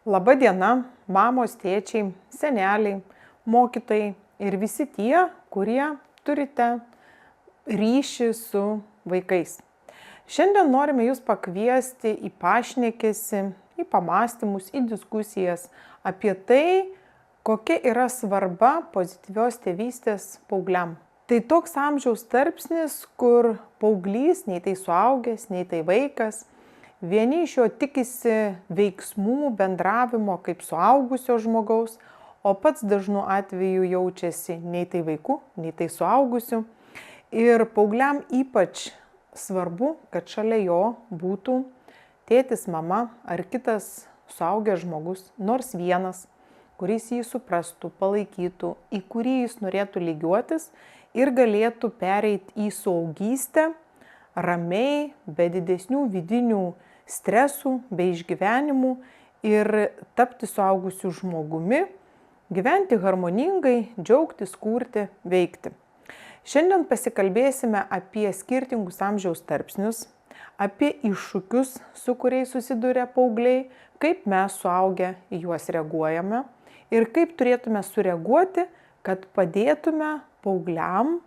Laba diena, mamos, tėčiai, seneliai, mokytojai ir visi tie, kurie turite ryšį su vaikais. Šiandien norime jūs pakviesti į pašnekesį, į pamąstymus, į diskusijas apie tai, kokia yra svarba pozityvios tėvystės paaugliam. Tai toks amžiaus tarpsnis, kur paauglys, nei tai suaugęs, nei tai vaikas, vieni iš jo tikisi veiksmų, bendravimo kaip suaugusio žmogaus, o pats dažnu atveju jaučiasi nei tai vaiku, nei tai suaugusiu. Ir paaugliam ypač svarbu, kad šalia jo būtų tėtis, mama ar kitas suaugęs žmogus, nors vienas, kuris jį suprastų, palaikytų, į kurį jis norėtų lygiuotis ir galėtų pereiti į suaugystę ramiai, be didesnių vidinių stresų, be išgyvenimų ir tapti suaugusiu žmogumi, gyventi harmoningai, džiaugtis, kurti, veikti. Šiandien pasikalbėsime apie skirtingus amžiaus tarpsnius, apie iššūkius, su kuriais susiduria paaugliai, kaip mes suaugę į juos reaguojame ir kaip turėtume sureaguoti, kad padėtume paaugliam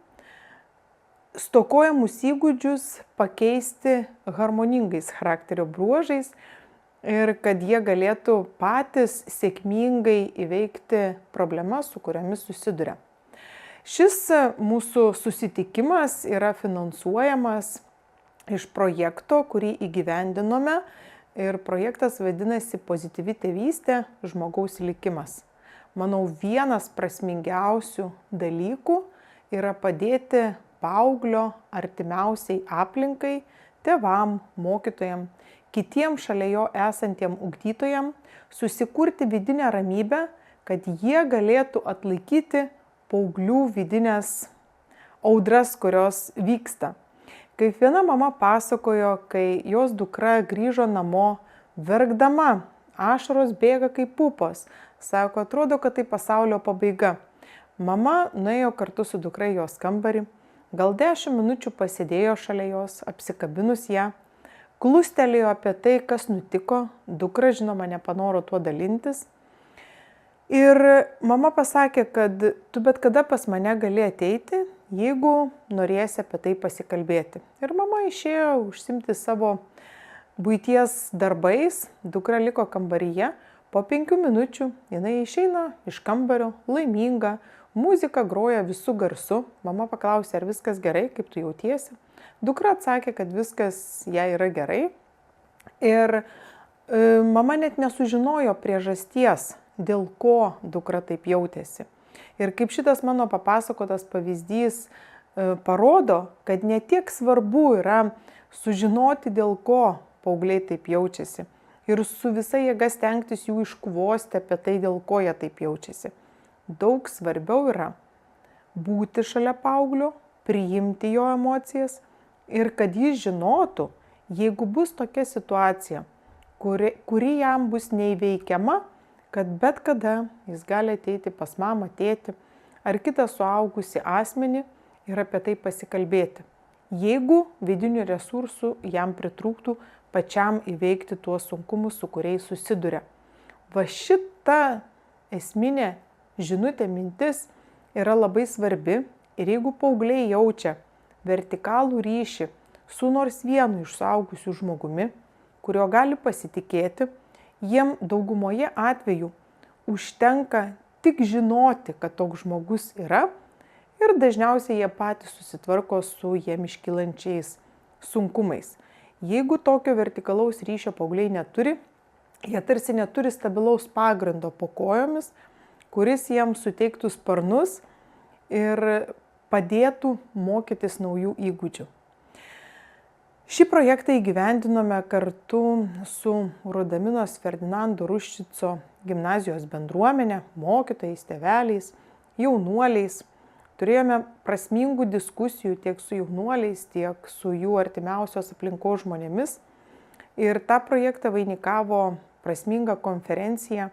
stokojamus įgūdžius pakeisti harmoningais charakterio bruožais ir kad jie galėtų patys sėkmingai įveikti problemas, su kuriomis susiduria. Šis mūsų susitikimas yra finansuojamas iš projekto, kurį įgyvendinome, ir projektas vadinasi Pozityvi tėvystė – žmogaus likimas. Manau, vienas prasmingiausių dalykų yra padėti paauglio artimiausiai aplinkai, tėvam, mokytojam, kitiem šalia jo esantiem ugdytojam susikurti vidinę ramybę, kad jie galėtų atlaikyti paauglių vidinės audras, kurios vyksta. Kaip viena mama pasakojo, kai jos dukra grįžo namo verkdama, ašaros bėga kaip pupos. Sako, atrodo, kad tai pasaulio pabaiga. Mama nuėjo kartu su dukra į jos kambarį, gal 10 minučių pasėdėjo šalia jos, apsikabinus ją, klustelėjo apie tai, kas nutiko, dukra žinoma nepanoro tuo dalintis. Ir mama pasakė, kad tu bet kada pas mane gali ateiti, jeigu norėsi apie tai pasikalbėti. Ir mama išėjo užsimti savo buities darbais, dukra liko kambaryje, po 5 minučių jinai išeina iš kambario, laiminga, muzika groja visų garsu. Mama paklausė, ar viskas gerai, kaip tu jautiesi. Dukra atsakė, kad viskas jai yra gerai. Ir mama net nesužinojo priežasties, dėl ko dukra taip jautėsi. Ir kaip šitas mano papasakotas pavyzdys parodo, kad ne tiek svarbu yra sužinoti, dėl ko paaugliai taip jaučiasi. Ir su visa jėga stengtis jų iškvosti apie tai, dėl ko jie taip jaučiasi. Daug svarbiau yra būti šalia paauglio, priimti jo emocijas ir kad jis žinotų, jeigu bus tokia situacija, kuri jam bus neįveikiama, kad bet kada jis gali ateiti pas mamą, tėtį ar kitą suaugusį asmenį ir apie tai pasikalbėti. Jeigu vidinių resursų jam pritrūktų pačiam įveikti tuos sunkumus, su kuriais susiduria. Va šita esminė žinutė, mintis yra labai svarbi ir jeigu paaugliai jaučia vertikalų ryšį su nors vienu iš suaugusių žmogumi, kurio gali pasitikėti, jiem daugumoje atvejų užtenka tik žinoti, kad toks žmogus yra ir dažniausiai jie patys susitvarko su jiem iškylančiais sunkumais. Jeigu tokio vertikalaus ryšio paaugliai neturi, jie tarsi neturi stabilaus pagrindo po kojomis, kuris jiems suteiktų sparnus ir padėtų mokytis naujų įgūdžių. Šį projektą įgyvendinome kartu su Rudaminos Ferdinando Ruščico gimnazijos bendruomenė, mokytojais, tėveliais, jaunuoliais. Turėjome prasmingų diskusijų tiek su jaunuoliais, tiek su jų artimiausios aplinkos žmonėmis. Ir tą projektą vainikavo prasminga konferencija,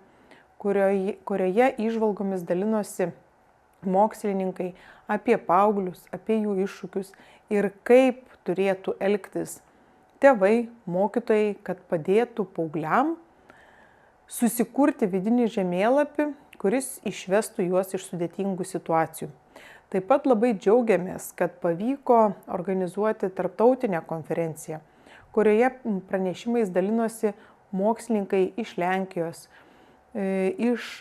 kurioje įžvalgomis dalinosi mokslininkai apie paauglius, apie jų iššūkius ir kaip turėtų elgtis tėvai, mokytojai, kad padėtų paaugliam susikurti vidinį žemėlapį, kuris išvestų juos iš sudėtingų situacijų. Taip pat labai džiaugiamės, kad pavyko organizuoti tarptautinę konferenciją, kurioje pranešimais dalinosi mokslininkai iš Lenkijos, iš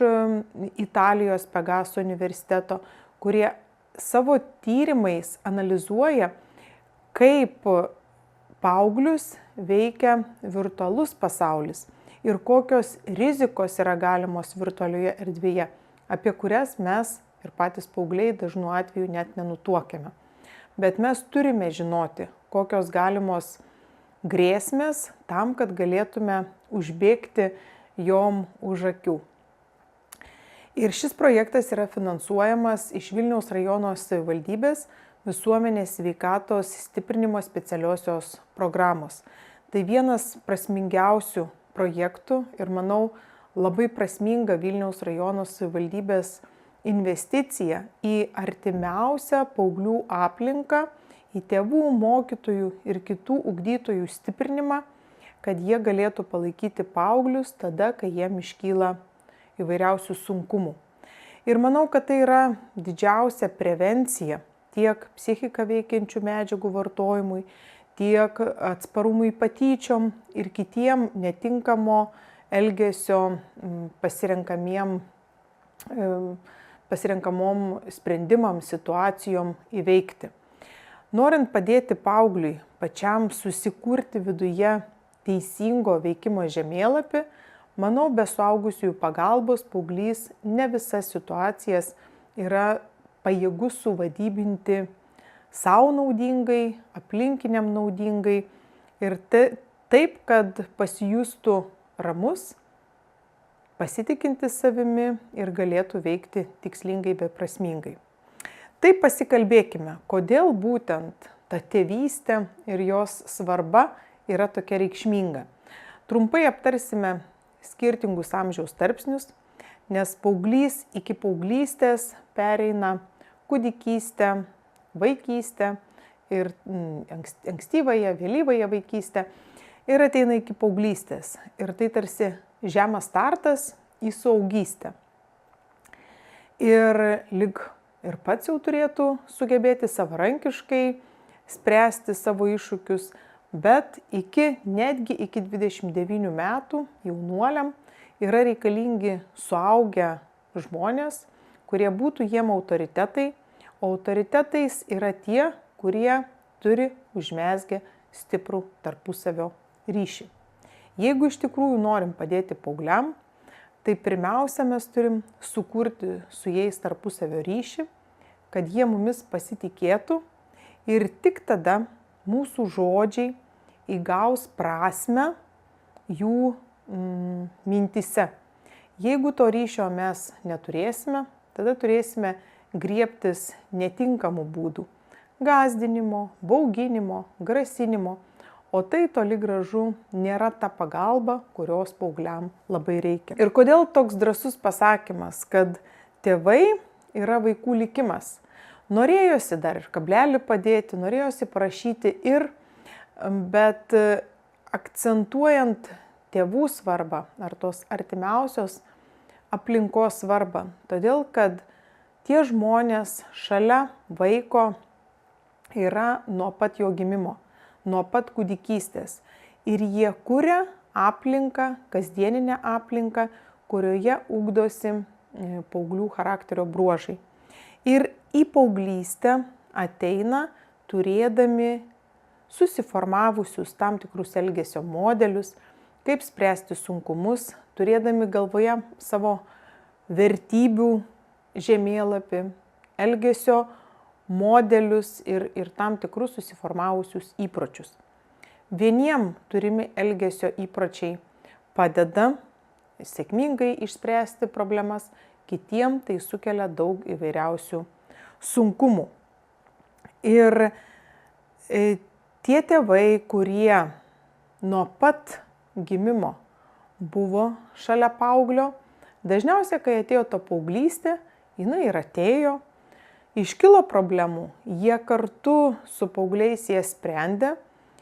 Italijos Pegaso universiteto, kurie savo tyrimais analizuoja, kaip paauglius veikia virtualus pasaulis ir kokios rizikos yra galimos virtualioje erdvėje, apie kurias mes ir patys paaugliai dažnu atveju net nenutuokiame. Bet mes turime žinoti, kokios galimos grėsmės tam, kad galėtume užbėgti jom už akių. Ir šis projektas yra finansuojamas iš Vilniaus rajono savivaldybės visuomenės sveikatos stiprinimo specialiosios programos. Tai vienas prasmingiausių projektų ir, manau, labai prasminga Vilniaus rajono savivaldybės investicija į artimiausią paauglių aplinką, į tėvų, mokytojų ir kitų ugdytojų stiprinimą, kad jie galėtų palaikyti paauglius tada, kai jiem iškyla įvairiausių sunkumų. Ir manau, kad tai yra didžiausia prevencija tiek psichiką veikiančių medžiagų vartojimui, tiek atsparumui patyčiom ir kitiem netinkamo elgesio pasirenkamom sprendimam, situacijom įveikti. Norint padėti paaugliui pačiam susikurti viduje teisingo veikimo žemėlapį, manau, be suaugusiųjų pagalbos paauglys ne visas situacijas yra pajėgus suvadybinti savo naudingai, aplinkiniam naudingai ir taip, kad pasijustų ramus, pasitikintis savimi ir galėtų veikti tikslingai, beprasmingai. Taip pasikalbėkime, kodėl būtent ta tėvystė ir jos svarba yra tokia reikšminga. Trumpai aptarsime skirtingus amžiaus tarpsnius, nes paauglys iki paauglystės pereina kūdikystę, vaikystę ir ankstyvąją, vėlyvąją vaikystę ir ateina iki paauglystės. Ir tai tarsi žemas startas į suaugystę. Ir lyg ir pats jau turėtų sugebėti savarankiškai spręsti savo iššūkius, bet netgi iki 29 metų jaunuoliam yra reikalingi suaugę žmonės, kurie būtų jiem autoritetai, o autoritetais yra tie, kurie turi užmezgę stiprų tarpusavio ryšį. Jeigu iš tikrųjų norim padėti paaugliam, tai pirmiausia mes turim sukurti su jais tarpusavio ryšį, kad jie mumis pasitikėtų ir tik tada mūsų žodžiai įgaus prasmę jų mintyse. Jeigu to ryšio mes neturėsime, tada turėsime griebtis netinkamų būdų – gąsdinimo, bauginimo, grasinimo, o tai toli gražu nėra ta pagalba, kurios paaugliam labai reikia. Ir kodėl toks drąsus pasakymas, kad tėvai yra vaikų likimas? Norėjosi dar ir kablelį padėti, norėjosi parašyti bet akcentuojant tėvų svarbą ar tos artimiausios aplinkos svarbą, todėl kad tie žmonės šalia vaiko yra nuo pat jo gimimo, nuo pat kūdikystės. Ir jie kuria aplinką, kasdieninę aplinką, kurioje ugdosi paauglių charakterio bruožai. Ir į paauglystę ateina turėdami susiformavusius tam tikrus elgesio modelius, kaip spręsti sunkumus, turėdami galvoje savo vertybių žemėlapį, elgesio modelius ir tam tikrus susiformavusius įpročius. Vieniem turimi elgesio įpročiai padeda sėkmingai išspręsti problemas, kitiem tai sukelia daug įvairiausių sunkumų. Ir tie tėvai, kurie nuo pat gimimo buvo šalia paauglio, dažniausiai, kai atėjo ta paauglystė, jinai ir atėjo, iškilo problemų, jie kartu su paaugliais jas sprendė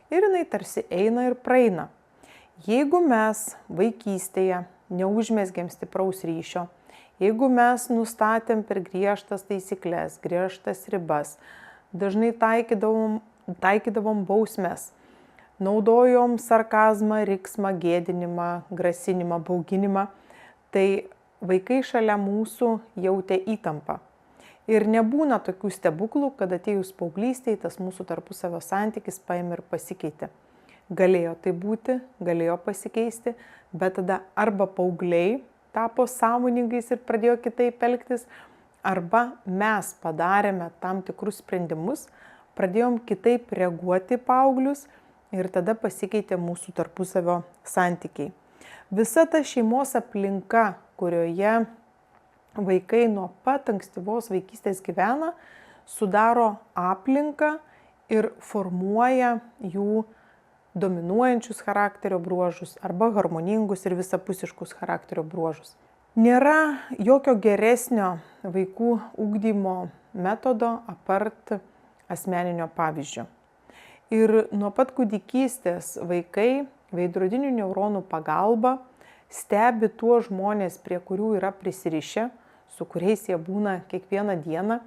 ir jinai tarsi eina ir praeina. Jeigu mes vaikystėje neužmezgėm stipraus ryšio, jeigu mes nustatėm per griežtas taisyklės, griežtas ribas, dažnai taikydavom bausmes, naudojom sarkazmą, riksmą, gėdinimą, grasinimą, bauginimą, tai vaikai šalia mūsų jautė įtampą. Ir nebūna tokių stebuklų, kad atėjus paauglystėje tas mūsų tarpusavio santykis paėmė ir pasikeitė. Galėjo tai būti, galėjo pasikeisti, bet tada arba paaugliai tapo sąmoningais ir pradėjo kitaip elgtis, arba mes padarėme tam tikrus sprendimus, pradėjom kitaip reaguoti paauglius ir tada pasikeitė mūsų tarpusavio santykiai. Visa ta šeimos aplinka, kurioje vaikai nuo pat ankstyvos vaikystės gyvena, sudaro aplinką ir formuoja jų dominuojančius charakterio bruožus arba harmoningus ir visapusiškus charakterio bruožus. Nėra jokio geresnio vaikų ugdymo metodo apart asmeninio pavyzdžio. Ir nuo pat kūdikystės vaikai veidrodinių neuronų pagalba stebi tuos žmonės, prie kurių yra prisirišę, su kuriais jie būna kiekvieną dieną,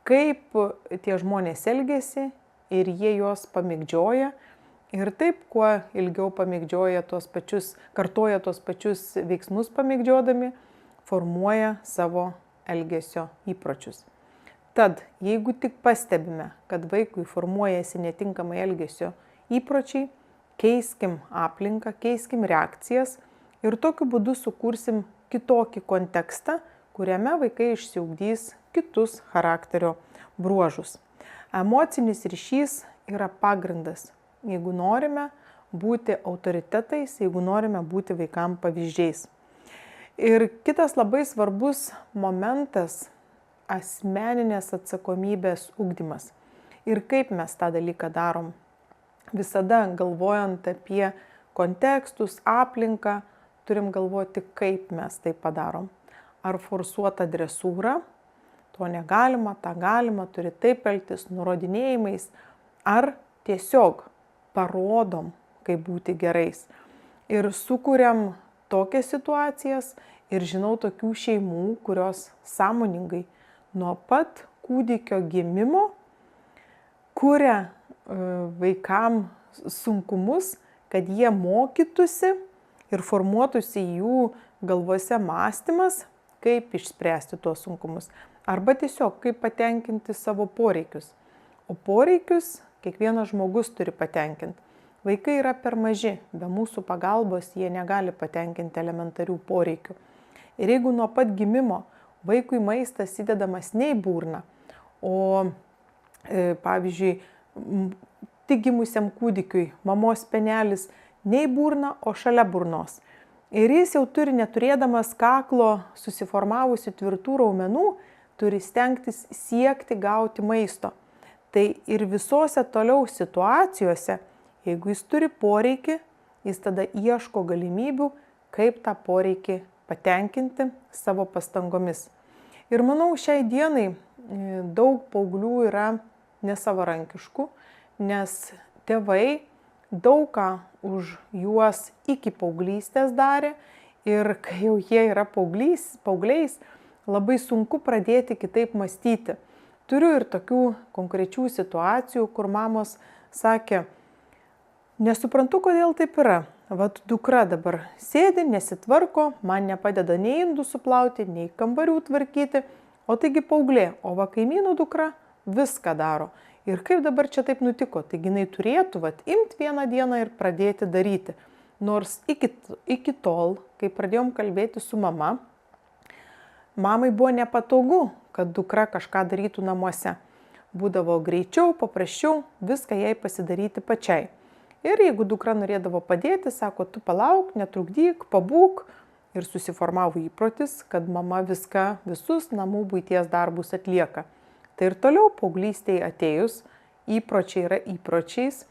kaip tie žmonės elgiasi ir jie juos pamėgdžioja. Ir taip, kuo ilgiau pamėgdžioja kartoja tos pačius veiksmus pamėgdžiodami, formuoja savo elgesio įpročius. Tad, jeigu tik pastebime, kad vaikui formuojasi netinkamai elgesio įpročiai, keiskim aplinką, keiskim reakcijas ir tokiu būdu sukursim kitokį kontekstą, kuriame vaikai išsiugdys kitus charakterio bruožus. Emocinis ryšys yra pagrindas, jeigu norime būti autoritetais, jeigu norime būti vaikam pavyzdžiais. Ir kitas labai svarbus momentas – asmeninės atsakomybės ugdymas. Ir kaip mes tą dalyką darom? Visada galvojant apie kontekstus, aplinką, turim galvoti, kaip mes tai padarom. Ar forsuota dresūra, to negalima, tą galima, turi taip elgtis, nurodinėjimais, ar tiesiog parodom, kaip būti gerais. Ir sukuriam tokias situacijas ir žinau tokių šeimų, kurios sąmoningai nuo pat kūdikio gimimo kuria vaikam sunkumus, kad jie mokytųsi ir formuotųsi jų galvose mąstymas, kaip išspręsti tuos sunkumus. Arba tiesiog kaip patenkinti savo poreikius. O poreikius kiekvienas žmogus turi patenkinti. Vaikai yra per maži, be mūsų pagalbos jie negali patenkinti elementarių poreikių. Ir jeigu nuo pat gimimo vaikui maistas įdedamas ne į burną, o pavyzdžiui, tik gimusiam kūdikiui mamos penelis ne į burną, o šalia burnos. Ir jis jau turi, neturėdamas kaklo susiformavusių tvirtų raumenų, turi stengtis siekti gauti maisto. Tai ir visose toliau situacijose, jeigu jis turi poreikį, jis tada ieško galimybių, kaip tą poreikį patenkinti savo pastangomis. Ir manau, šiai dienai daug paauglių yra nesavarankiškų, nes tėvai daug ką už juos iki paauglystės darė ir kai jau jie yra paaugliais, labai sunku pradėti kitaip mąstyti. Turiu ir tokių konkrečių situacijų, kur mamos sakė, nesuprantu, kodėl taip yra. Vat dukra dabar sėdi, nesitvarko, man nepadeda nei indų suplauti, nei kambarių tvarkyti, o taigi paauglė, o va kaimynų dukra viską daro. Ir kaip dabar čia taip nutiko? Taigi jinai turėtų imti vieną dieną ir pradėti daryti. Nors iki tol, kai pradėjom kalbėti su mama, mamai buvo nepatogu, kad dukra kažką darytų namuose. Būdavo greičiau, paprasčiau viską jai pasidaryti pačiai. Ir jeigu dukra norėdavo padėti, sako, tu palauk, netrukdyk, pabūk. Ir susiformavo įprotis, kad mama visus namų buities darbus atlieka. Tai ir toliau paauglystėje atėjus, įpročiai yra įpročiais,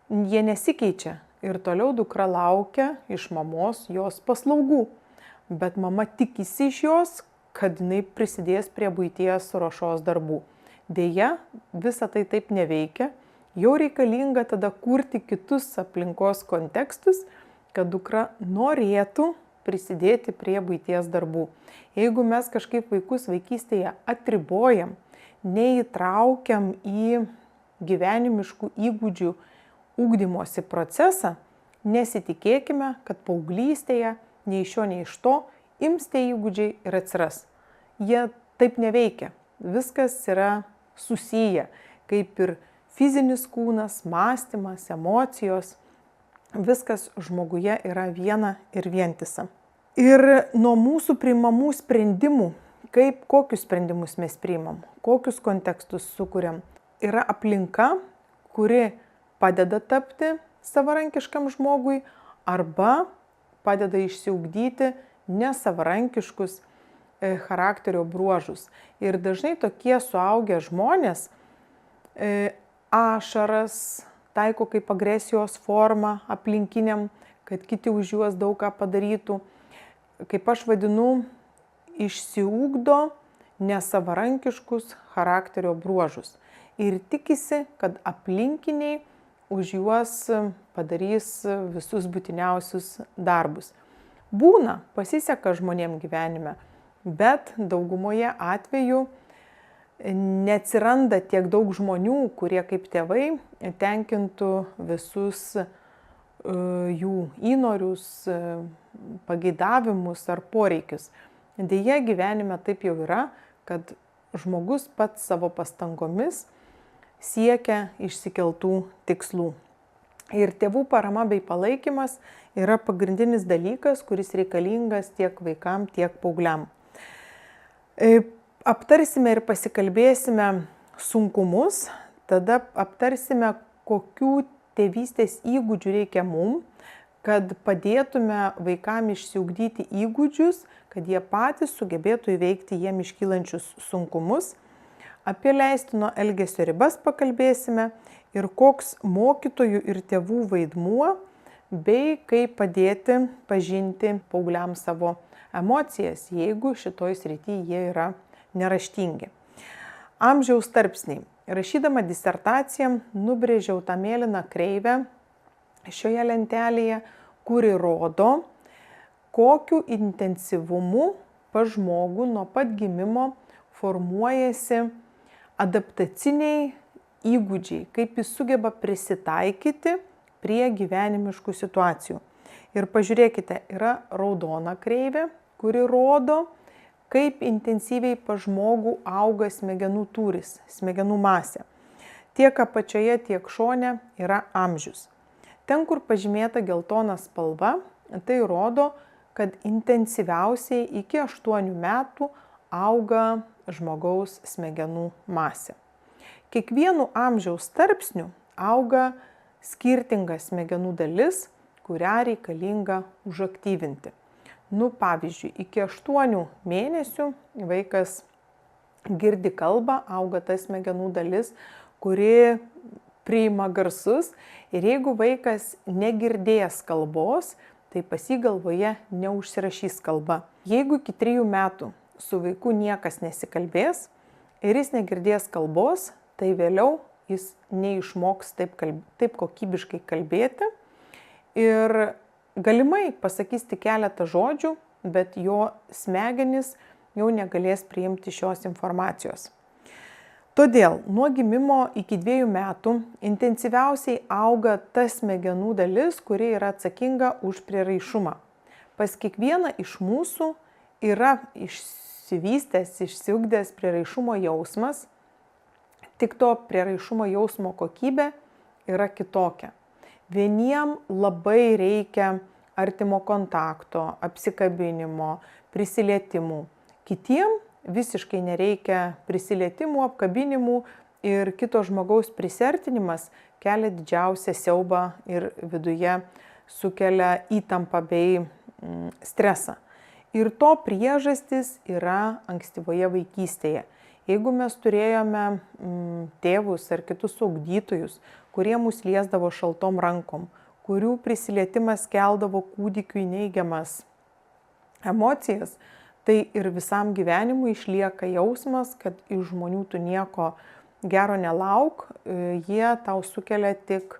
jie nesikeičia. Ir toliau dukra laukia iš mamos jos paslaugų. Bet mama tikisi iš jos, kad jinai prisidės prie buities ruošos darbų. Deja, visa tai taip neveikia. Jau reikalinga tada kurti kitus aplinkos kontekstus, kad dukra norėtų prisidėti prie buities darbų. Jeigu mes kažkaip vaikus vaikystėje atribojam, neįtraukiam į gyvenimiškų įgūdžių ugdymosi procesą, nesitikėkime, kad paauglystėje nei iš šio, nei iš to ims tie įgūdžiai ir atsiras. Jie taip neveikia. Viskas yra susiję, kaip ir fizinis kūnas, mąstymas, emocijos. Viskas žmoguje yra viena ir vientisa. Ir nuo mūsų priimamų sprendimų, kokius sprendimus mes priimam, kokius kontekstus sukuriam, yra aplinka, kuri padeda tapti savarankiškam žmogui arba padeda išsiugdyti nesavarankiškus charakterio bruožus. Ir dažnai tokie suaugę žmonės ašaras taiko kaip agresijos formą aplinkiniam, kad kiti už juos daug ką padarytų. Kaip aš vadinu, išsiugdo nesavarankiškus charakterio bruožus. Ir tikisi, kad aplinkiniai už juos padarys visus būtiniausius darbus. Būna, pasiseka žmonėm gyvenime, bet daugumoje atvejų neatsiranda tiek daug žmonių, kurie kaip tėvai tenkintų visus jų įnorius, pageidavimus ar poreikius. Deja, gyvenime taip jau yra, kad žmogus pats savo pastangomis siekia išsikeltų tikslų. Ir tėvų parama bei palaikymas yra pagrindinis dalykas, kuris reikalingas tiek vaikam, tiek paaugliam. Aptarsime ir pasikalbėsime sunkumus, tada aptarsime, kokių tėvystės įgūdžių reikia mum, kad padėtume vaikam išsiugdyti įgūdžius, kad jie patys sugebėtų įveikti jiem iškylančius sunkumus. Apie leistino elgesio ribas pakalbėsime ir koks mokytojų ir tėvų vaidmuo, bei kaip padėti pažinti paaugliams savo emocijas, jeigu šitoj srity jie yra neraštingi. Amžiaus tarpsniai. Rašydama disertaciją nubrėžiau tą mėlyną kreivę šioje lentelėje, kuri rodo, kokiu intensyvumu pas žmogų nuo pat gimimo formuojasi adaptaciniai įgūdžiai, kaip jis sugeba prisitaikyti prie gyvenimiškų situacijų. Ir pažiūrėkite, yra raudona kreivė, kuri rodo, kaip intensyviai pas žmogų auga smegenų tūris, smegenų masė. Tiek apačioje, tiek šone yra amžius. Ten, kur pažymėta geltona spalva, tai rodo, kad intensyviausiai iki 8 metų auga žmogaus smegenų masė. Kiekvienu amžiaus tarpsniu auga skirtinga smegenų dalis, kurią reikalinga užaktyvinti. Pavyzdžiui, iki 8 mėnesių vaikas girdi kalbą, auga ta smegenų dalis, kuri priima garsus. Ir jeigu vaikas negirdės kalbos, tai pas jį galvoje neužsirašys kalba. Jeigu iki 3 metų su vaiku niekas nesikalbės ir jis negirdės kalbos, tai vėliau jis neišmoks taip kokybiškai kalbėti ir galimai pasakys tik keletą žodžių, bet jo smegenys jau negalės priimti šios informacijos. Todėl nuo gimimo iki 2 metų intensyviausiai auga ta smegenų dalis, kuri yra atsakinga už prieraišumą. Pas kiekvieną iš mūsų yra išsivystęs, išsiugdęs prieraišumo jausmas, tik to prieraišumo jausmo kokybė yra kitokia. Vieniem labai reikia artimo kontakto, apsikabinimo, prisilietimų. Kitiem visiškai nereikia prisilietimų, apkabinimų ir kito žmogaus prisertinimas kelia didžiausią siaubą ir viduje sukelia įtampą bei stresą. Ir to priežastis yra ankstyvoje vaikystėje. Jeigu mes turėjome tėvus ar kitus ugdytojus, kurie mus liesdavo šaltom rankom, kurių prisilietimas keldavo kūdikiui neigiamas emocijas, tai ir visam gyvenimui išlieka jausmas, kad iš žmonių tu nieko gero nelauk, jie tau sukelia tik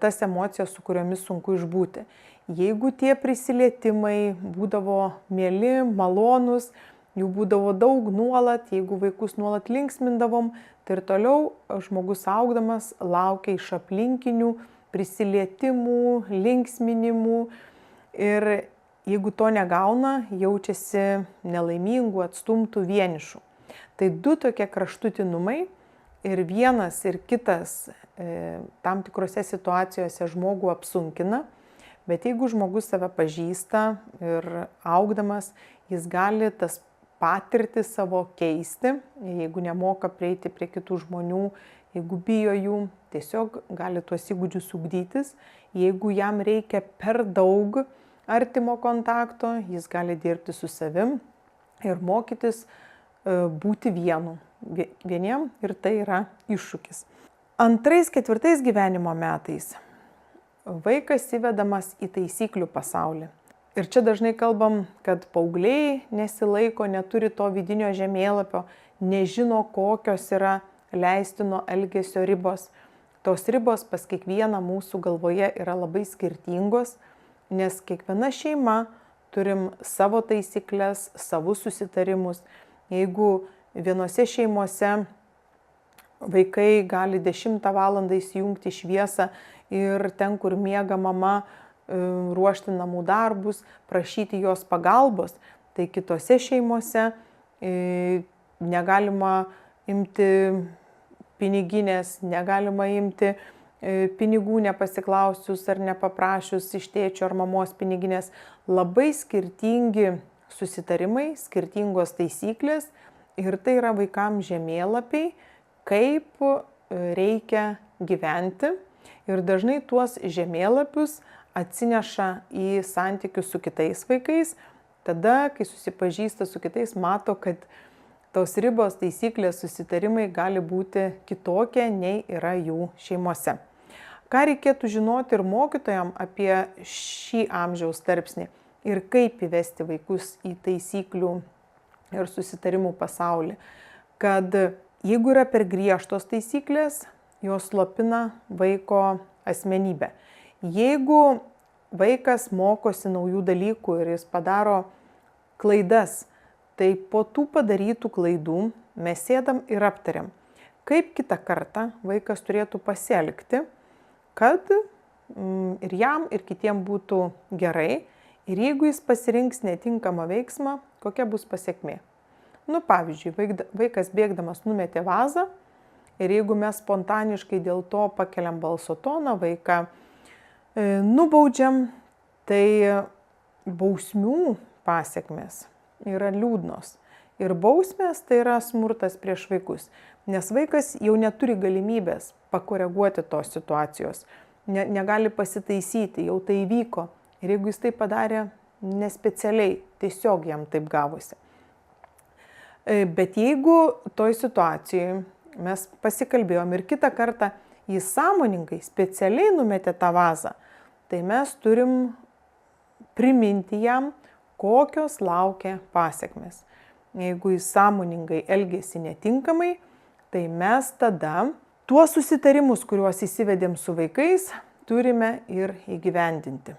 tas emocijas, su kuriomis sunku išbūti. Jeigu tie prisilietimai būdavo mieli, malonus, jų būdavo daug nuolat, jeigu vaikus nuolat linksmindavom, tai ir toliau žmogus augdamas laukia iš aplinkinių prisilietimų, linksminimų ir jeigu to negauna, jaučiasi nelaimingų, atstumtų, vienišų. Tai du tokie kraštutinumai ir vienas ir kitas tam tikrose situacijose žmogų apsunkina, bet jeigu žmogus save pažįsta ir augdamas, jis gali tas patirtis savo keisti, jeigu nemoka prieiti prie kitų žmonių, jeigu bijo jų, tiesiog gali tuos įgūdžius ugdytis. Jeigu jam reikia per daug artimo kontakto, jis gali dirbti su savim ir mokytis būti vieniem ir tai yra iššūkis. 2-4 gyvenimo metais vaikas įvedamas į taisyklių pasaulį. Ir čia dažnai kalbam, kad paaugliai nesilaiko, neturi to vidinio žemėlapio, nežino, kokios yra leistino elgesio ribos. Tos ribos pas kiekvieną mūsų galvoje yra labai skirtingos, nes kiekviena šeima turim savo taisyklės, savus susitarimus. Jeigu vienose šeimose vaikai gali 10 valandą įsijungti šviesą ir ten, kur miega mama, ruošti namų darbus, prašyti jos pagalbos, tai kitose šeimose negalima imti piniginės, negalima imti pinigų nepasiklausius ar nepaprašius iš tėčio ar mamos piniginės. Labai skirtingi susitarimai, skirtingos taisyklės ir tai yra vaikams žemėlapiai, kaip reikia gyventi ir dažnai tuos žemėlapius atsineša į santykius su kitais vaikais. Tada, kai susipažįsta su kitais, mato, kad tos ribos, taisyklės, susitarimai gali būti kitokie, nei yra jų šeimose. Ką reikėtų žinoti ir mokytojam apie šį amžiaus tarpsnį ir kaip įvesti vaikus į taisyklių ir susitarimų pasaulį. Kad jeigu yra per griežtos taisyklės, jos slopina vaiko asmenybę. Jeigu vaikas mokosi naujų dalykų ir jis padaro klaidas, tai po tų padarytų klaidų mes sėdam ir aptariam, kaip kitą kartą vaikas turėtų pasielgti, kad ir jam, ir kitiem būtų gerai. Ir jeigu jis pasirinks netinkamą veiksmą, kokia bus pasekmė. Pavyzdžiui, vaikas bėgdamas numetė vazą ir jeigu mes spontaniškai dėl to pakeliam balso toną, vaiką nubaudžiam, tai bausmių pasekmės yra liūdnos. Ir bausmės tai yra smurtas prieš vaikus, nes vaikas jau neturi galimybės pakoreguoti tos situacijos, negali pasitaisyti, jau tai įvyko. Ir jeigu jis tai padarė nespecialiai, tiesiog jam taip gavosi. Bet jeigu toj situacijoje mes pasikalbėjom ir kitą kartą jis sąmoningai, specialiai numetė tą vazą, tai mes turim priminti jam, kokios laukia pasekmės. Jeigu jis sąmoningai elgėsi netinkamai, tai mes tada tuos susitarimus, kuriuos įsivedėm su vaikais, turime ir įgyvendinti.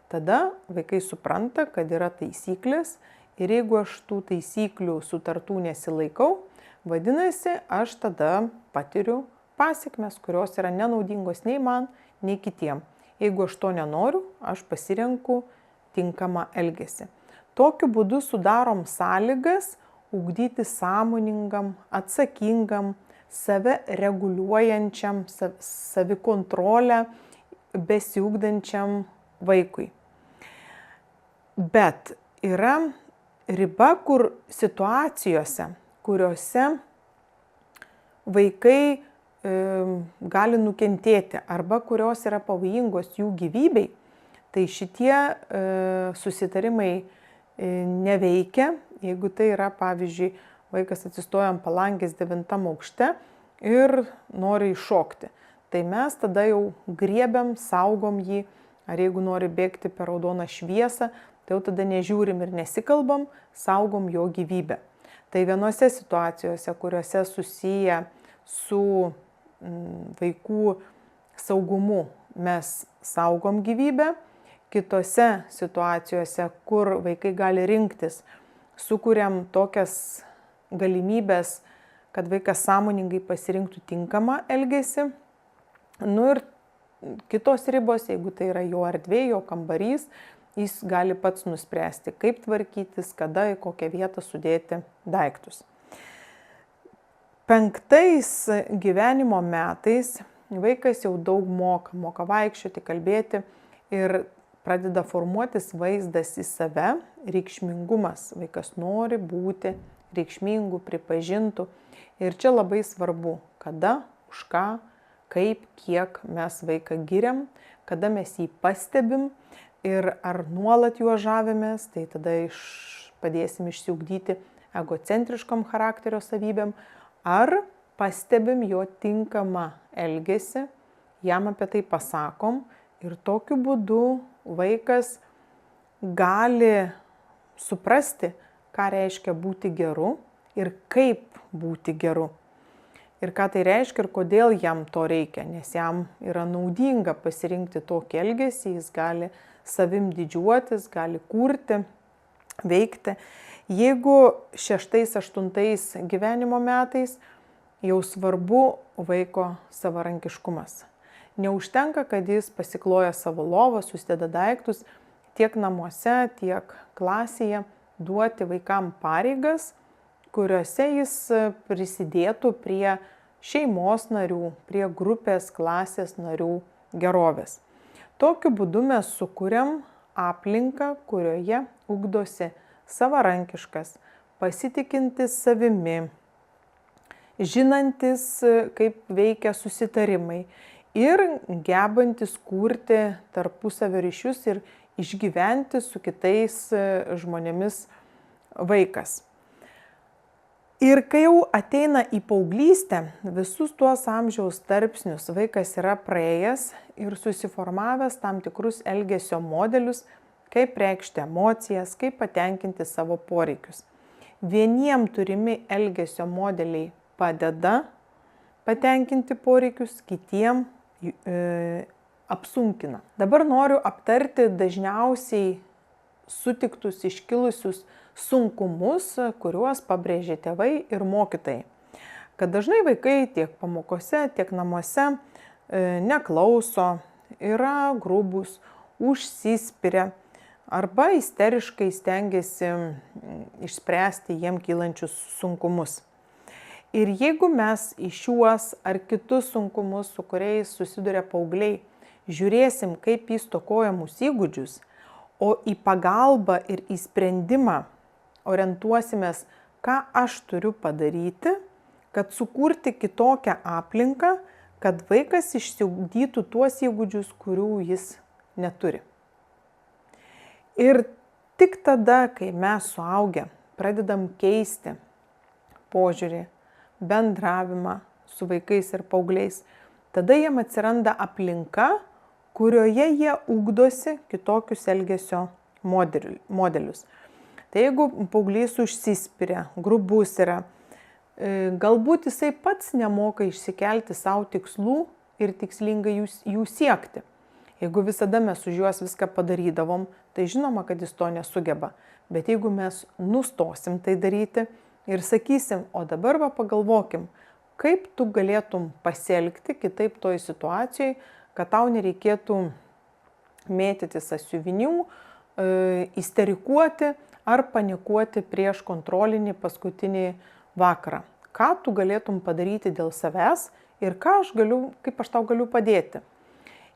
Tada vaikai supranta, kad yra taisyklės ir jeigu aš tų taisyklių sutartų nesilaikau, vadinasi, aš tada patiriu pasekmes, kurios yra nenaudingos nei man, nei kitiem. Jeigu aš to nenoriu, aš pasirenku tinkamą elgesį. Tokiu būdu sudarom sąlygas ugdyti sąmoningam, atsakingam, save reguliuojančiam, savikontrolę besiugdančiam vaikui. Bet yra riba, kur situacijose, kuriuose vaikai gali nukentėti arba kurios yra pavojingos jų gyvybei, tai šitie susitarimai neveikia. Jeigu tai yra, pavyzdžiui, vaikas atsistoja ant palangės 9 aukšte ir nori iššokti, tai mes tada jau griebiam, saugom jį, ar jeigu nori bėgti per raudoną šviesą, tai jau tada nežiūrim ir nesikalbam, saugom jo gyvybę. Tai vienose situacijose, kuriuose susiję su vaikų saugumu, mes saugom gyvybę, kitose situacijose, kur vaikai gali rinktis, sukuriam tokias galimybės, kad vaikas sąmoningai pasirinktų tinkamą elgesį. Nu ir kitos ribos, jeigu tai yra jo erdvė, jo kambarys, jis gali pats nuspręsti, kaip tvarkytis, kada, į kokią vietą sudėti daiktus. 5 gyvenimo metais vaikas jau daug moka vaikščioti, kalbėti ir pradeda formuotis vaizdas į save, reikšmingumas. Vaikas nori būti reikšmingų, pripažintų. Ir čia labai svarbu, kada, už ką, kaip, kiek mes vaiką giriam, kada mes jį pastebim ir ar nuolat juo žavimės, tai tada padėsim išsiugdyti egocentriškom charakterio savybėm, ar pastebim jo tinkamą elgesį, jam apie tai pasakom ir tokiu būdu vaikas gali suprasti, ką reiškia būti geru ir kaip būti geru. Ir ką tai reiškia ir kodėl jam to reikia, nes jam yra naudinga pasirinkti tokį elgesį, jis gali savim didžiuotis, gali kurti, veikti. Jeigu 6-8 gyvenimo metais jau svarbu vaiko savarankiškumas. Neužtenka, kad jis pasikloja savo lovą, susideda daiktus, tiek namuose, tiek klasėje, duoti vaikam pareigas, kuriuose jis prisidėtų prie šeimos narių, prie grupės, klasės narių gerovės. Tokiu būdu mes sukuriam aplinką, kurioje ugdosi savarankiškas, pasitikintis savimi, žinantis, kaip veikia susitarimai ir gebantis kurti tarpusavio ryšius ir išgyventi su kitais žmonėmis vaikas. Ir kai jau ateina į paauglystę, visus tuos amžiaus tarpsnius vaikas yra praėjęs ir susiformavęs tam tikrus elgesio modelius, kaip reikšti emocijas, kaip patenkinti savo poreikius. Vieniem turimi elgesio modeliai padeda patenkinti poreikius, kitiem apsunkina. Dabar noriu aptarti dažniausiai sutiktus iškilusius sunkumus, kuriuos pabrėžia tėvai ir mokytojai. Kad dažnai vaikai tiek pamokose, tiek namuose neklauso, yra grubūs, užsispiria arba isteriškai stengiasi išspręsti jiem kylančius sunkumus. Ir jeigu mes į šiuos ar kitus sunkumus, su kuriais susiduria paaugliai, žiūrėsim kaip į stokojamus įgūdžius, o į pagalbą ir į sprendimą orientuosimės, ką aš turiu padaryti, kad sukurti kitokią aplinką, kad vaikas išsiugdytų tuos įgūdžius, kurių jis neturi. Ir tik tada, kai mes suaugę pradedam keisti požiūrį, bendravimą su vaikais ir paaugliais, tada jiem atsiranda aplinka, kurioje jie ugdosi kitokius elgesio modelius. Tai jeigu paauglys užsispiria, grubus yra, galbūt jisai pats nemoka išsikelti savo tikslų ir tikslingai jų siekti. Jeigu visada mes už juos viską padarydavom, tai žinoma, kad jis to nesugeba. Bet jeigu mes nustosim tai daryti ir sakysim, o dabar pagalvokim, kaip tu galėtum pasielgti kitaip toj situacijai, kad tau nereikėtų mėtyti sąsiuvinių, isterikuoti ar panikuoti prieš kontrolinį paskutinį vakarą. Ką tu galėtum padaryti dėl savęs ir kaip aš tau galiu padėti.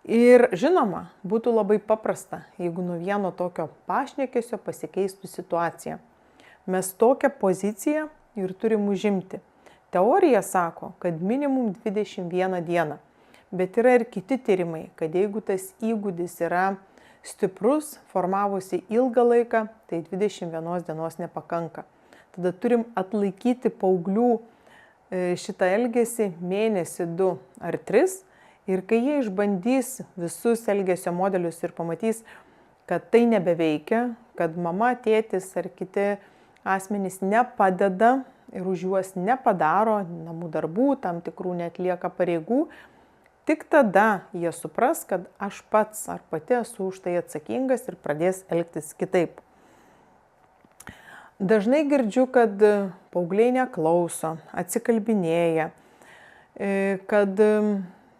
Ir žinoma, būtų labai paprasta, jeigu nuo vieno tokio pašnekesio pasikeistų situacija. Mes tokią poziciją ir turim užimti. Teorija sako, kad minimum 21 dieną. Bet yra ir kiti tyrimai, kad jeigu tas įgūdis yra stiprus, formavosi ilgą laiką, tai 21 dienos nepakanka. Tada turim atlaikyti paauglių šitą elgesį mėnesį, 2 ar 3. Ir kai jie išbandys visus elgesio modelius ir pamatys, kad tai nebeveikia, kad mama, tėtis ar kiti asmenys nepadeda ir už juos nepadaro namų darbų, tam tikrų neatlieka pareigų, tik tada jie supras, kad aš pats ar pati esu už tai atsakingas ir pradės elgtis kitaip. Dažnai girdžiu, kad paaugliai neklauso, atsikalbinėja, kad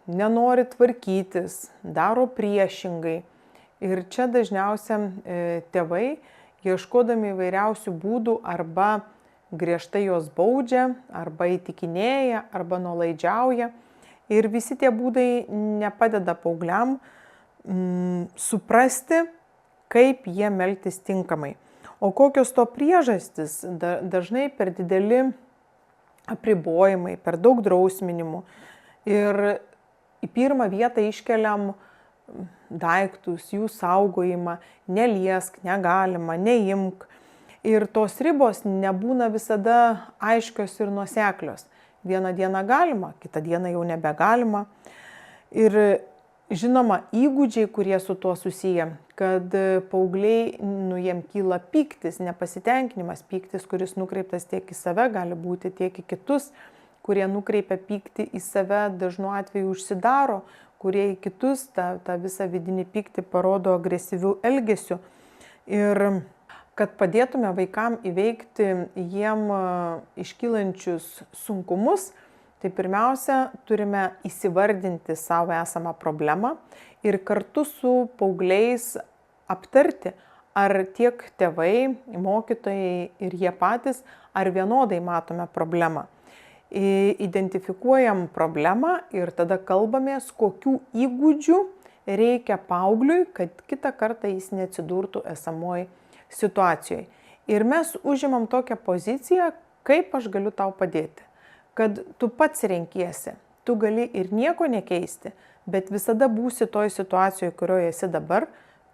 nenori tvarkytis, daro priešingai. Ir čia dažniausia tėvai, ieškodami įvairiausių būdų, arba griežtai juos baudžia, arba įtikinėja, arba nuolaidžiauja. Ir visi tie būdai nepadeda paaugliam suprasti, kaip jiem elgtis tinkamai. O kokios to priežastys? Dažnai per dideli apribojimai, per daug drausminimų. Ir į pirmą vietą iškeliam daiktus, jų saugojimą, neliesk, negalima, neimk. Ir tos ribos nebūna visada aiškios ir nuoseklios. Vieną dieną galima, kitą dieną jau nebegalima. Ir žinoma, įgūdžiai, kurie su tuo susiję, kad paaugliai, jiem kyla pyktis, nepasitenkinimas, pyktis, kuris nukreiptas tiek į save, gali būti tiek į kitus, kurie nukreipia pyktį į save, dažnu atveju užsidaro, kurie į kitus tą visą vidinį pyktį parodo agresyvių elgesių. Ir kad padėtume vaikam įveikti jiem iškylančius sunkumus, tai pirmiausia, turime įsivardinti savo esamą problemą ir kartu su paaugliais aptarti, ar tiek tėvai, mokytojai ir jie patys, ar vienodai matome problemą. Identifikuojam problemą ir tada kalbamės, kokių įgūdžių reikia paaugliui, kad kitą kartą jis neatsidurtų esamoj situacijoje. Ir mes užimam tokią poziciją, kaip aš galiu tau padėti. Kad tu pats renkiesi, tu gali ir nieko nekeisti, bet visada būsi toj situacijoje, kurioje esi dabar,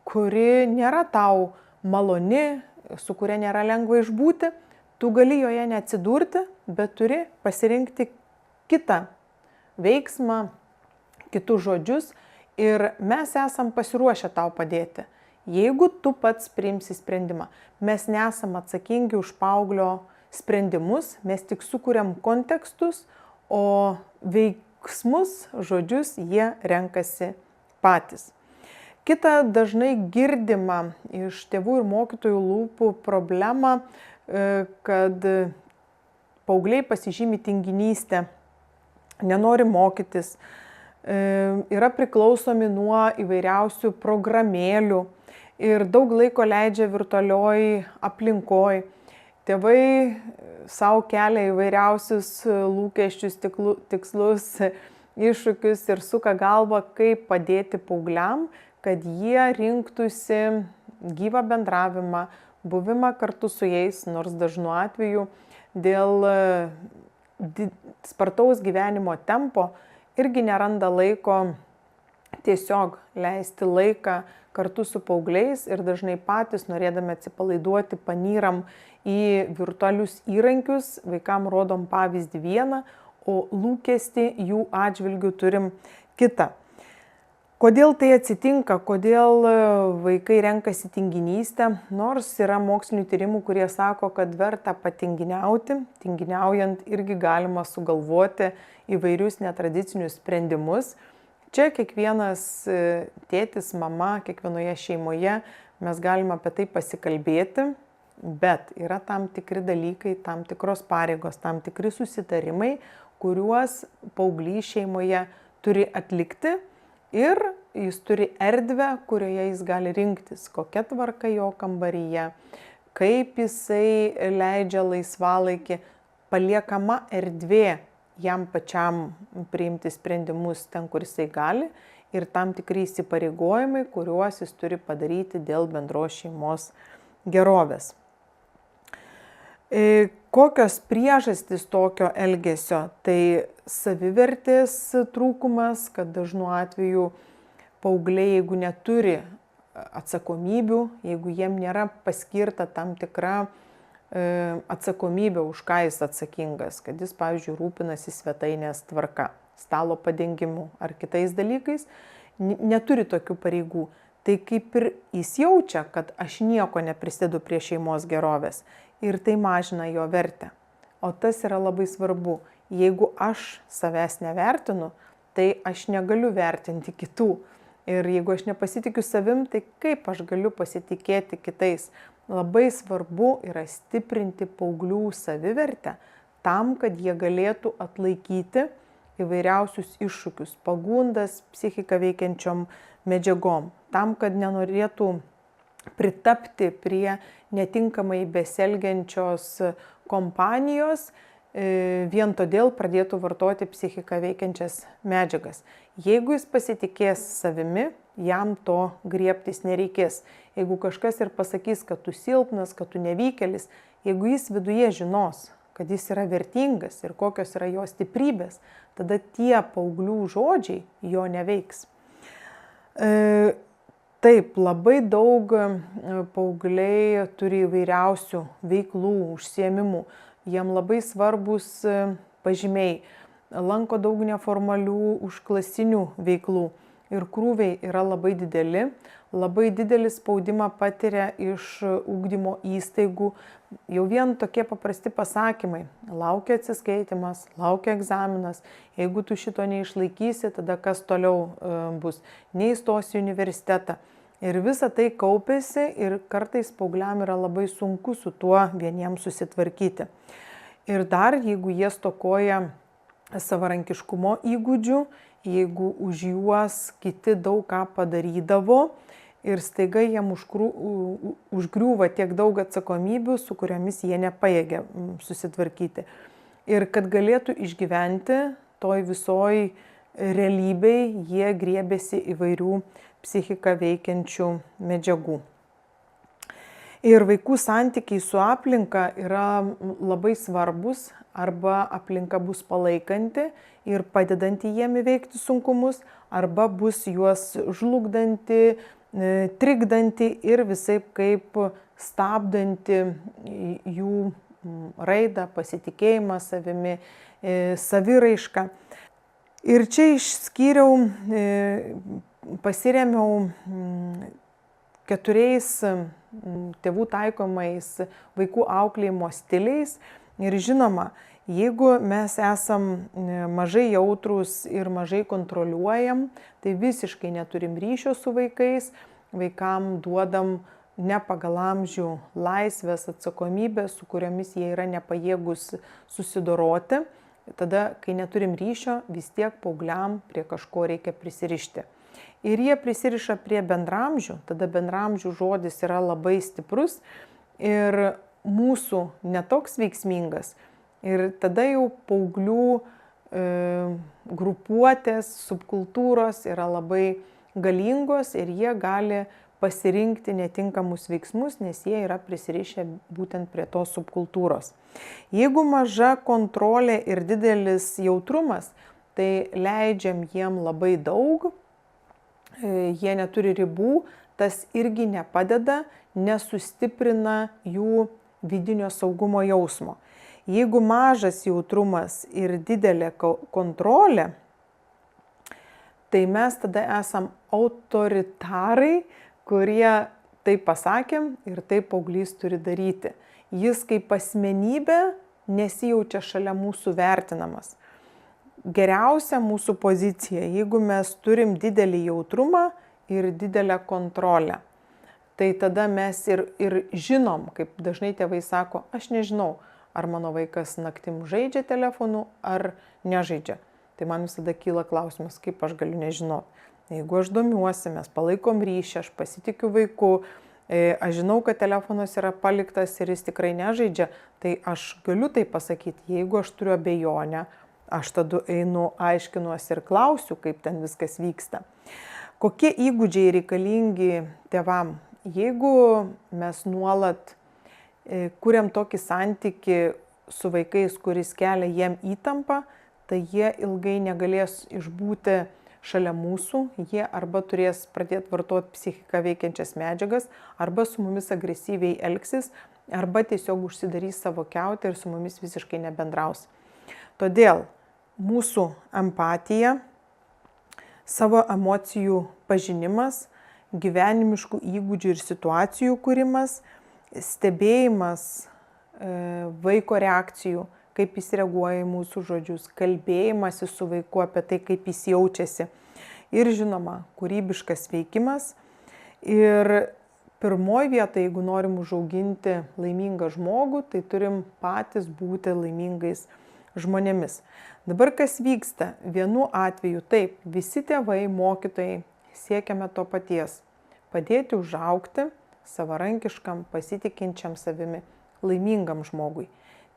kuri nėra tau maloni, su kuria nėra lengva išbūti. Tu gali joje neatsidurti, bet turi pasirinkti kitą veiksmą, kitus žodžius ir mes esam pasiruošę tau padėti. Jeigu tu pats priimsi sprendimą, mes nesam atsakingi už paauglio sprendimus, mes tik sukuriam kontekstus, o veiksmus, žodžius jie renkasi patys. Kita dažnai girdima iš tėvų ir mokytojų lūpų problema, kad paaugliai pasižymi tinginystę, nenori mokytis, yra priklausomi nuo įvairiausių programėlių ir daug laiko leidžia virtualioj aplinkoj. Tėvai savo kelia įvairiausius lūkesčius, tikslus, iššūkius ir suka galvą, kaip padėti paaugliam, kad jie rinktųsi gyvą bendravimą, buvimą kartu su jais, nors dažnu atveju dėl spartaus gyvenimo tempo irgi neranda laiko tiesiog leisti laiką kartu su paaugliais ir dažnai patys, norėdami atsipalaiduoti, panyram į virtualius įrankius, vaikam rodom pavyzdį vieną, o lūkestį jų atžvilgių turim kitą. Kodėl tai atsitinka, kodėl vaikai renkasi tinginystę, nors yra mokslinių tyrimų, kurie sako, kad verta patinginiauti, tinginiaujant irgi galima sugalvoti įvairius netradicinius sprendimus. Čia kiekvienas tėtis, mama, kiekvienoje šeimoje mes galime apie tai pasikalbėti, bet yra tam tikri dalykai, tam tikros pareigos, tam tikri susitarimai, kuriuos paauglys šeimoje turi atlikti. Ir jis turi erdvę, kurioje jis gali rinktis, kokia tvarka jo kambaryje, kaip jisai leidžia laisvalaikį, paliekama erdvė jam pačiam priimti sprendimus ten, kur jisai gali ir tam tikri įsipareigojimai, kuriuos jis turi padaryti dėl bendros šeimos gerovės. Kokios priežastys tokio elgesio? Tai savivertės trūkumas, kad dažnu atveju paaugliai, jeigu neturi atsakomybių, jeigu jiem nėra paskirta tam tikra atsakomybė, už ką jis atsakingas, kad jis, pavyzdžiui, rūpinasi svetainės tvarka, stalo padengimu ar kitais dalykais, neturi tokių pareigų. Tai kaip ir jis jaučia, kad aš nieko neprisidedu prie šeimos gerovės. Ir tai mažina jo vertę. O tas yra labai svarbu. Jeigu aš savęs nevertinu, tai aš negaliu vertinti kitų. Ir jeigu aš nepasitikiu savim, tai kaip aš galiu pasitikėti kitais? Labai svarbu yra stiprinti paauglių savivertę tam, kad jie galėtų atlaikyti įvairiausius iššūkius, pagundas psichiką veikiančiom medžiagom, tam, kad nenorėtų pritapti prie netinkamai besielgiančios kompanijos, vien todėl pradėtų vartoti psichiką veikiančias medžiagas. Jeigu jis pasitikės savimi, jam to griebtis nereikės. Jeigu kažkas ir pasakys, kad tu silpnas, kad tu nevykėlis, jeigu jis viduje žinos, kad jis yra vertingas ir kokios yra jo stiprybės, tada tie paauglių žodžiai jo neveiks. Taip, labai daug paaugliai turi įvairiausių veiklų, užsiėmimų. Jiem labai svarbus pažymiai, lanko daug neformalių užklasinių veiklų ir krūviai yra labai dideli. Labai didelį spaudimą patiria iš ugdymo įstaigų. Jau vien tokie paprasti pasakymai. Laukia atsiskaitimas, laukia egzaminas. Jeigu tu šito neišlaikysi, tada kas toliau bus? Neįstosi į universitetą. Ir visa tai kaupėsi ir kartais paaugliam yra labai sunku su tuo vieniems susitvarkyti. Ir dar, jeigu jie stokoja savarankiškumo įgūdžių, jeigu už juos kiti daug ką padarydavo ir staiga jiem užgriūva tiek daug atsakomybių, su kuriomis jie nepajėgia susitvarkyti. Ir kad galėtų išgyventi toj visoj realybėj, jie griebėsi įvairių psichiką veikiančių medžiagų. Ir vaikų santykiai su aplinka yra labai svarbus, arba aplinka bus palaikanti ir padedanti jiem įveikti sunkumus, arba bus juos žlugdanti, trikdanti ir visaip kaip stabdanti jų raidą, pasitikėjimą savimi, saviraišką. Ir čia išskyriau, pasiremiau 4 tėvų taikomais vaikų auklėjimo stiliais. Ir žinoma, jeigu mes esam mažai jautrūs ir mažai kontroliuojam, tai visiškai neturim ryšio su vaikais, vaikam duodam ne pagal amžių laisvės, atsakomybės, su kuriomis jie yra nepajėgus susidoroti. Tada, kai neturim ryšio, vis tiek paaugliam prie kažko reikia prisirišti. Ir jie prisiriša prie bendramžių, tada bendramžių žodis yra labai stiprus ir mūsų netoks veiksmingas. Ir tada jau paauglių grupuotės, subkultūros yra labai galingos ir jie gali pasirinkti netinkamus veiksmus, nes jie yra prisirišę būtent prie tos subkultūros. Jeigu maža kontrolė ir didelis jautrumas, tai leidžiam jiem labai daug, jie neturi ribų, tas irgi nepadeda, nesustiprina jų vidinio saugumo jausmo. Jeigu mažas jautrumas ir didelė kontrolė, tai mes tada esam autoritarai, kurie taip pasakėm ir taip paauglys turi daryti. Jis kaip asmenybė nesijaučia šalia mūsų vertinamas. Geriausia mūsų pozicija, jeigu mes turim didelį jautrumą ir didelę kontrolę. Tai tada mes ir žinom, kaip dažnai tėvai sako, aš nežinau, ar mano vaikas naktim žaidžia telefonu ar nežaidžia. Tai man visada kyla klausimas, kaip aš galiu nežinoti. Jeigu aš domiuosi, mes palaikom ryšį, aš pasitikiu vaiku, aš žinau, kad telefonas yra paliktas ir jis tikrai nežaidžia, tai aš galiu tai pasakyti. Jeigu aš turiu abejonę, aš tada einu, aiškinuosi ir klausiu, kaip ten viskas vyksta. Kokie įgūdžiai reikalingi tėvam? Jeigu mes nuolat kuriam tokį santykį su vaikais, kuris kelia jiem įtampą, tai jie ilgai negalės išbūti šalia mūsų, jie arba turės pradėti vartoti psichiką veikiančias medžiagas, arba su mumis agresyviai elgsis, arba tiesiog užsidarys savo kiautę ir su mumis visiškai nebendraus. Todėl mūsų empatija, savo emocijų pažinimas, gyvenimiškų įgūdžių ir situacijų kūrimas, stebėjimas vaiko reakcijų, kaip jis reaguoja į mūsų žodžius, kalbėjimasi su vaiku apie tai, kaip jis jaučiasi. Ir žinoma, kūrybiškas veikimas. Ir pirmoji vieta, jeigu norim užauginti laimingą žmogų, tai turim patys būti laimingais žmonėmis. Dabar kas vyksta? Vienu atveju taip, visi tėvai, mokytojai siekiame to paties. Padėti užaugti savarankiškam, pasitikinčiam savimi, laimingam žmogui.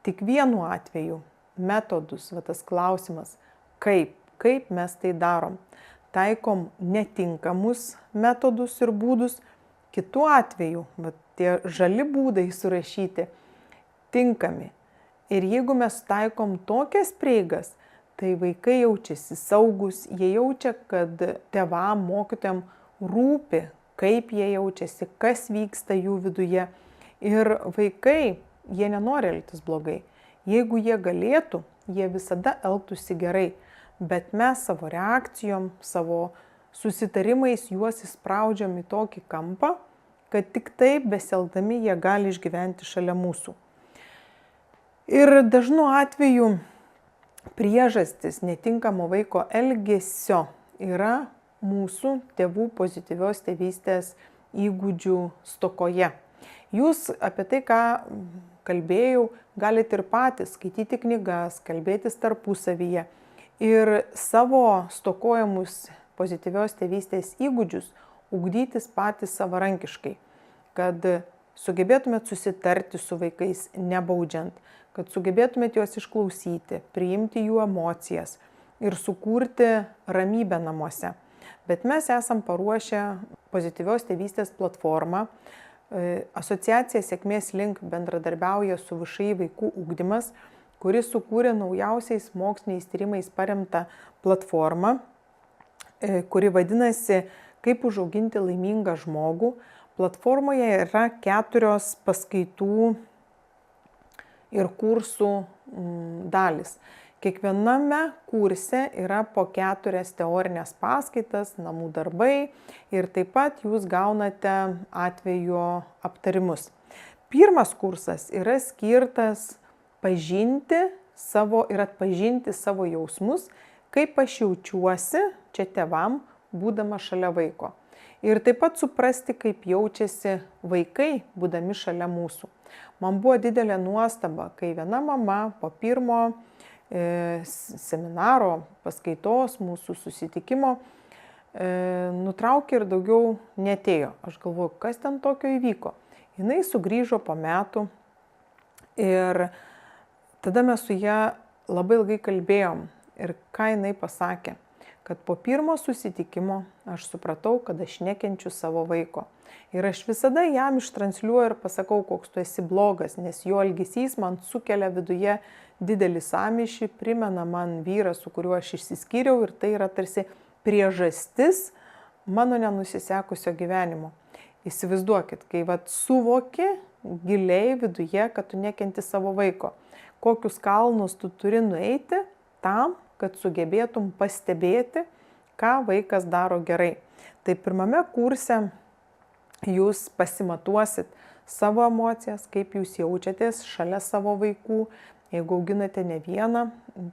Tik vienu atveju metodus, tas klausimas, kaip mes tai darom. Taikom netinkamus metodus ir būdus. Kitu atveju, tie žali būdai surašyti, tinkami. Ir jeigu mes taikom tokias prieigas, tai vaikai jaučiasi saugus, jie jaučia, kad tėvam, mokytojam rūpi, kaip jie jaučiasi, kas vyksta jų viduje. Ir vaikai, jie nenori elgtis blogai. Jeigu jie galėtų, jie visada elgtųsi gerai. Bet mes savo reakcijom, savo susitarimais juos įspraudžiam į tokį kampą, kad tik taip besielgdami jie gali išgyventi šalia mūsų. Ir dažnu atveju priežastis netinkamo vaiko elgesio yra mūsų tėvų pozityvios tėvystės įgūdžių stokoje. Jūs apie tai, ką kalbėjau, galite ir patys skaityti knygas, kalbėtis tarpusavyje ir savo stokojamus pozityvios tėvystės įgūdžius ugdytis patys savarankiškai, kad sugebėtumėt susitarti su vaikais nebaudžiant, kad sugebėtumėt juos išklausyti, priimti jų emocijas ir sukurti ramybę namuose. Bet mes esam paruošę pozityvios tėvystės platformą. Asociacija Sėkmės link bendradarbiauja su VŠI vaikų ugdymas, kuris sukūrė naujausiais moksliniais tyrimais paremtą platformą, kuri vadinasi Kaip užauginti laimingą žmogų. Platformoje yra 4 paskaitų ir kursų dalys. Kiekviename kurse yra po 4 teorinės paskaitas, namų darbai ir taip pat jūs gaunate atvejo aptarimus. Pirmas kursas yra skirtas pažinti savo ir atpažinti savo jausmus, kaip aš jaučiuosi čia tėvam, būdama šalia vaiko. Ir taip pat suprasti, kaip jaučiasi vaikai, būdami šalia mūsų. Man buvo didelė nuostaba, kai viena mama po pirmo seminaro, paskaitos, mūsų susitikimo nutraukė ir daugiau neatėjo. Aš galvoju, kas ten tokio įvyko. Jinai sugrįžo po metų ir tada mes su ja labai ilgai kalbėjom. Ir ką jinai pasakė? Kad po pirmo susitikimo aš supratau, kad aš nekenčiu savo vaiko. Ir aš visada jam ištransliuoju ir pasakau, koks tu esi blogas, nes jo elgesys man sukelia viduje didelį sąmyšį, primena man vyrą, su kuriuo aš išsiskyriau ir tai yra tarsi priežastis mano nenusisekusio gyvenimo. Įsivaizduokit, kai suvoki giliai viduje, kad tu nekenti savo vaiko, kokius kalnus tu turi nueiti tam, kad sugebėtum pastebėti, ką vaikas daro gerai. Tai pirmame kurse jūs pasimatuosit savo emocijas, kaip jūs jaučiatės šalia savo vaikų. Jeigu auginate ne vieną,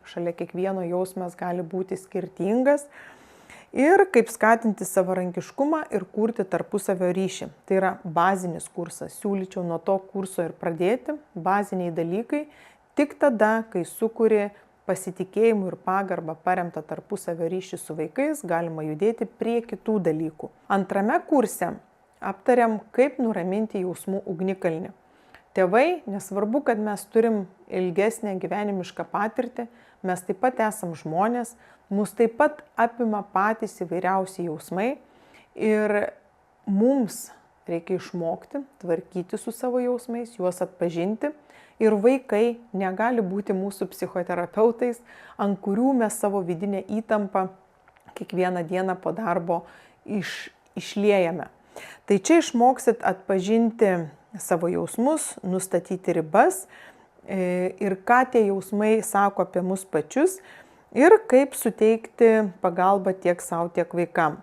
šalia kiekvieno jausmas gali būti skirtingas. Ir kaip skatinti savarankiškumą ir kurti tarpusavio ryšį. Tai yra bazinis kursas. Siūlyčiau nuo to kurso ir pradėti. Baziniai dalykai. Tik tada, kai sukuri pasitikėjimu ir pagarbą paremtą tarpusavio ryšį su vaikais, galima judėti prie kitų dalykų. Antrame kurse aptariam, kaip nuraminti jausmų ugnikalnį. Tėvai, nesvarbu, kad mes turim ilgesnę gyvenimišką patirtį, mes taip pat esam žmonės, mus taip pat apima patys įvairiausi jausmai ir mums reikia išmokti tvarkyti su savo jausmais, juos atpažinti. Ir vaikai negali būti mūsų psichoterapeutais, ant kurių mes savo vidinę įtampą kiekvieną dieną po darbo išliejame. Tai čia išmoksit atpažinti savo jausmus, nustatyti ribas ir ką tie jausmai sako apie mus pačius ir kaip suteikti pagalbą tiek savo, tiek vaikam.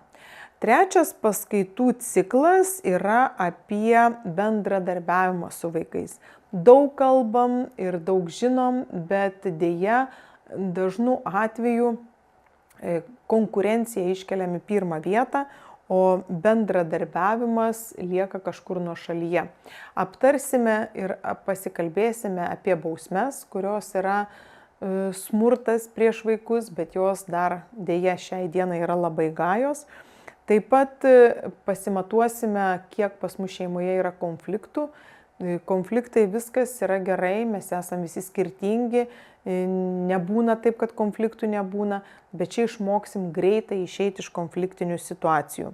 Trečias paskaitų ciklas yra apie bendradarbiavimą su vaikais. daug kalbam ir daug žinom, bet dėja dažnu atveju konkurenciją iškeliam į pirmą vietą, o bendradarbiavimas lieka kažkur nuošalyje. Aptarsime ir pasikalbėsime apie bausmes, kurios yra smurtas prieš vaikus, bet jos dar dėja šiai dienai yra labai gajos. Taip pat pasimatuosime, kiek pas mus šeimoje yra konfliktų. Konfliktai viskas yra gerai, mes esame visi skirtingi, nebūna taip, kad konfliktų nebūna, bet čia išmoksim greitai išeiti iš konfliktinių situacijų.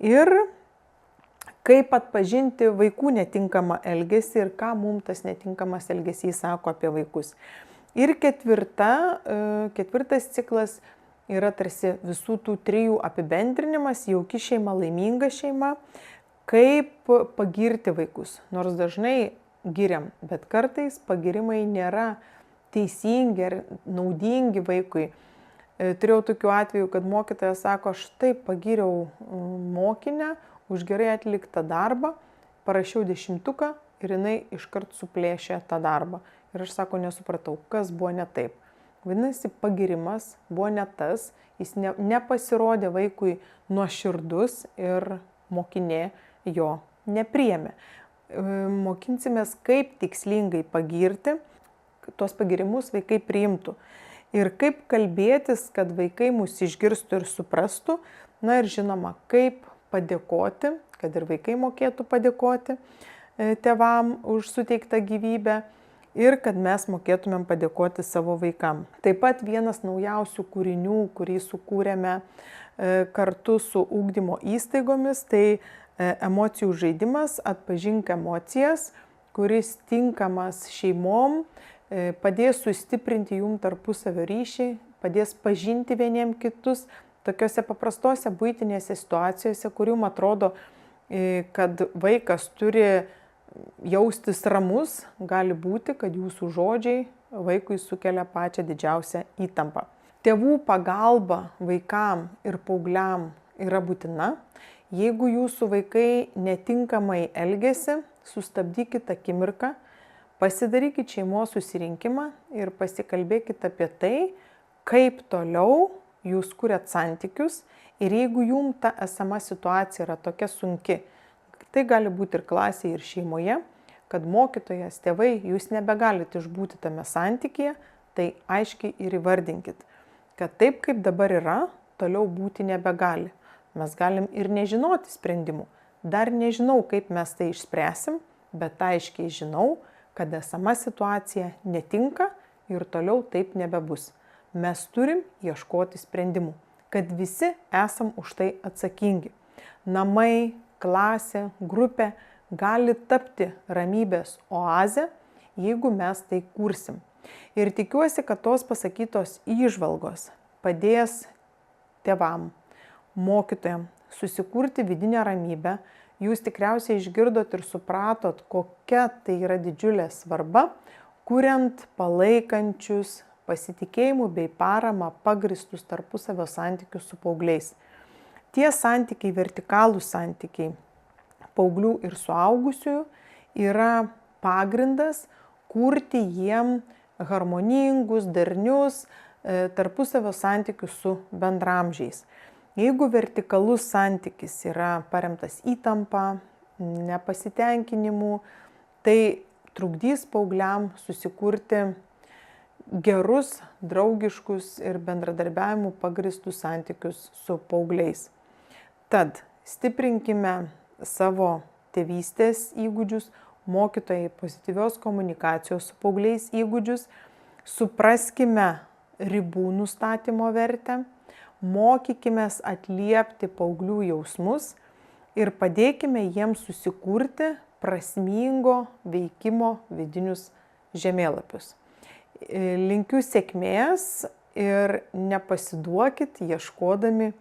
Ir kaip atpažinti vaikų netinkamą elgesį ir ką mums tas netinkamas elgesys sako apie vaikus. Ir ketvirtas ciklas yra tarsi visų tų trijų apibendrinimas: jauki šeima, laiminga šeima. Kaip pagirti vaikus. Nors dažnai giriam, bet kartais pagirimai nėra teisingi ar naudingi vaikui. Turėjau tokių atvejų, kad mokytojas sako, aš taip pagyriau mokinę už gerai atliktą darbą, parašiau 10 ir jinai iškart suplėšė tą darbą. Ir aš sako, nesupratau, kas buvo ne taip. Vadinasi, pagirimas buvo ne tas, jis nepasirodė vaikui nuoširdus ir mokinė jo nepriėmė. Mokinsimės, kaip tikslingai pagirti, tuos pagirimus vaikai priimtų. Ir kaip kalbėtis, kad vaikai mus išgirstų ir suprastų. Na ir žinoma, kaip padėkoti, kad ir vaikai mokėtų padėkoti tėvam už suteiktą gyvybę ir kad mes mokėtumėm padėkoti savo vaikam. Taip pat vienas naujausių kūrinių, kurį sukūrėme kartu su ugdymo įstaigomis, tai emocijų žaidimas Atpažink emocijas, kuris tinkamas šeimom, padės sustiprinti jum tarpusavio ryšį, padės pažinti vieniem kitus tokiuose paprastose buitinėse situacijose, kur jums atrodo, kad vaikas turi jaustis ramus, gali būti, kad jūsų žodžiai vaikui sukelia pačią didžiausią įtampą. Tėvų pagalba vaikam ir paaugliam yra būtina. Jeigu jūsų vaikai netinkamai elgiasi, sustabdykite akimirką, pasidarykite šeimos susirinkimą ir pasikalbėkite apie tai, kaip toliau jūs kuriat santykius. Ir jeigu jums ta esama situacija yra tokia sunki, tai gali būti ir klasėje, ir šeimoje, kad mokytojas, tėvai, jūs nebegalite išbūti tame santykyje, tai aiškiai ir įvardinkit, kad taip kaip dabar yra, toliau būti nebegali. Mes galim ir nežinoti sprendimų. Dar nežinau, kaip mes tai išspręsim, bet aiškiai žinau, kad esama situacija netinka ir toliau taip nebebus. Mes turim ieškoti sprendimų, kad visi esam už tai atsakingi. Namai, klasė, grupė gali tapti ramybės oazė, jeigu mes tai kursim. Ir tikiuosi, kad tos pasakytos įžvalgos padės tėvam, mokytojam susikurti vidinę ramybę. Jūs tikriausiai išgirdot ir supratot, kokia tai yra didžiulė svarba, kuriant palaikančius, pasitikėjimų bei parama pagristus tarpusavio santykius su paaugliais. Tie santykiai, vertikalūs santykiai paauglių ir suaugusiųjų yra pagrindas kurti jiem harmoningus, darnius tarpusavio santykius su bendramžiais. Jeigu vertikalus santykis yra paremtas įtampa, nepasitenkinimu, tai trukdys paaugliam susikurti gerus, draugiškus ir bendradarbiavimu pagristus santykius su paaugliais. Tad stiprinkime savo tėvystės įgūdžius, mokytojai pozityvios komunikacijos su paaugliais įgūdžius, supraskime ribų nustatymo vertę, mokykimės atliepti paauglių jausmus ir padėkime jiems susikurti prasmingo veikimo vidinius žemėlapius. Linkiu sėkmės ir nepasiduokit ieškodami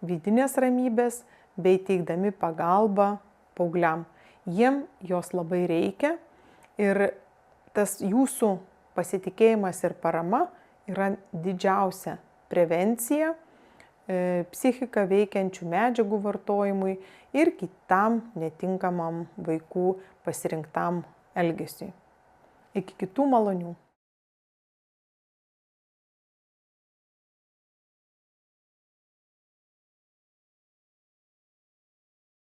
vidinės ramybės bei teikdami pagalbą paaugliam. Jiem jos labai reikia ir tas jūsų pasitikėjimas ir parama yra didžiausia prevencija psichiką veikiančių medžiagų vartojimui ir kitam netinkamam vaikų pasirinktam elgesiui. Iki kitų malonių.